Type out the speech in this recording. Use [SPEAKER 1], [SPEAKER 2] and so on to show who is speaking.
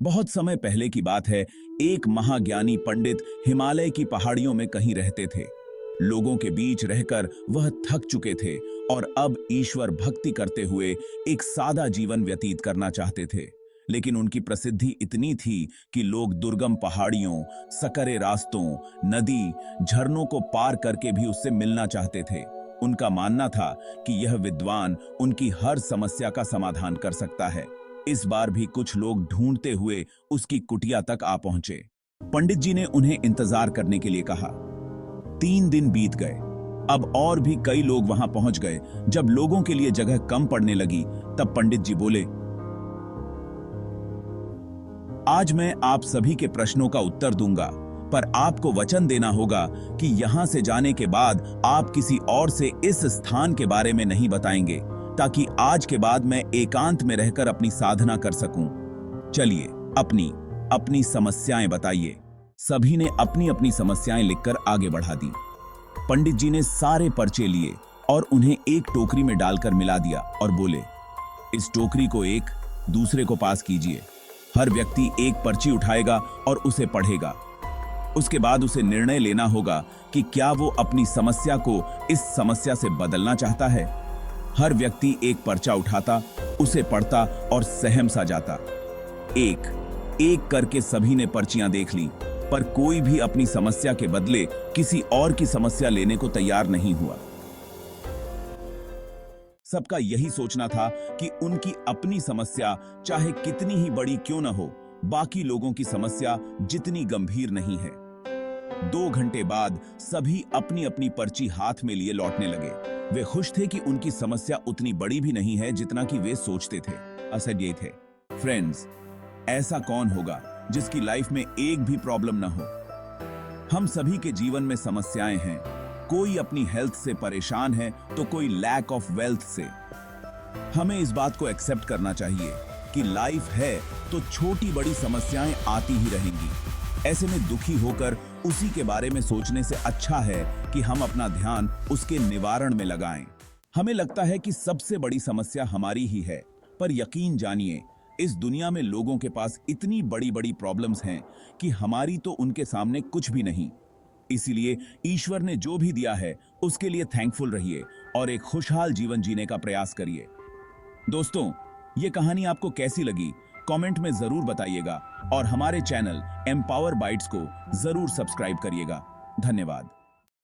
[SPEAKER 1] बहुत समय पहले की बात है। एक महाज्ञानी पंडित हिमालय की पहाड़ियों में कहीं रहते थे। लोगों के बीच रहकर वह थक चुके थे और अब ईश्वर भक्ति करते हुए एक सादा जीवन व्यतीत करना चाहते थे। लेकिन उनकी प्रसिद्धि इतनी थी कि लोग दुर्गम पहाड़ियों, सकरे रास्तों, नदी, झरनों को पार करके भी उससे मिलना चाहते थे। उनका मानना था कि यह विद्वान उनकी हर समस्या का समाधान कर सकता है। इस बार भी कुछ लोग ढूंढते हुए उसकी कुटिया तक आ पहुंचे। पंडित जी ने उन्हें इंतजार करने के लिए कहा। 3 दिन बीत गए। अब और भी कई लोग वहां पहुंच गए। जब लोगों के लिए जगह कम पड़ने लगी, तब पंडित जी बोले, आज मैं आप सभी के प्रश्नों का उत्तर दूंगा, पर आपको वचन देना होगा कि यहां से जाने के बाद आप किसी और से इस स्थान के बारे में नहीं बताएंगे, ताकि आज के बाद मैं एकांत में रहकर अपनी साधना कर सकूं। चलिए, अपनी अपनी समस्याएं बताइए। सभी ने अपनी अपनी समस्याएं लिखकर आगे बढ़ा दी। पंडित जी ने सारे पर्चे लिए और उन्हें एक टोकरी में डालकर मिला दिया और बोले, इस टोकरी को एक दूसरे को पास कीजिए। हर व्यक्ति एक पर्ची उठाएगा और उसे पढ़ेगा। उसके बाद उसे निर्णय लेना होगा कि क्या वो अपनी समस्या को इस समस्या से बदलना चाहता है। हर व्यक्ति एक पर्चा उठाता, उसे पढ़ता और सहम सा जाता। एक एक करके सभी ने पर्चियां देख ली, पर कोई भी अपनी समस्या के बदले किसी और की समस्या लेने को तैयार नहीं हुआ। सबका यही सोचना था कि उनकी अपनी समस्या चाहे कितनी ही बड़ी क्यों न हो, बाकी लोगों की समस्या जितनी गंभीर नहीं है। 2 घंटे बाद सभी अपनी अपनी पर्ची हाथ में लिए लौटने लगे। वे खुश थे कि उनकी समस्या उतनी बड़ी भी नहीं है जितना कि वे सोचते थे। असल ये थे, फ्रेंड्स, ऐसा कौन होगा जिसकी लाइफ में एक भी प्रॉब्लम ना हो। हम सभी के जीवन में समस्याएं हैं। कोई अपनी हेल्थ से परेशान है तो कोई लैक ऑफ वेल्थ से। हमें इस बात को एक्सेप्ट करना चाहिए कि लाइफ है तो छोटी बड़ी समस्याएं आती ही रहेंगी। ऐसे में दुखी होकर उसी के बारे में सोचने से अच्छा है कि हम अपना ध्यान उसके निवारण में लगाएं। हमें लगता है कि सबसे बड़ी समस्या हमारी ही है, पर यकीन जानिए, इस दुनिया में लोगों के पास इतनी बड़ी बड़ी प्रॉब्लम्स हैं कि हमारी तो उनके सामने कुछ भी नहीं। इसीलिए ईश्वर ने जो भी दिया है उसके लिए थैंकफुल रहिए और एक खुशहाल जीवन जीने का प्रयास करिए। दोस्तों, ये कहानी आपको कैसी लगी कमेंट में जरूर बताइएगा और हमारे चैनल एम्पावर बाइट्स को जरूर सब्सक्राइब करिएगा। धन्यवाद।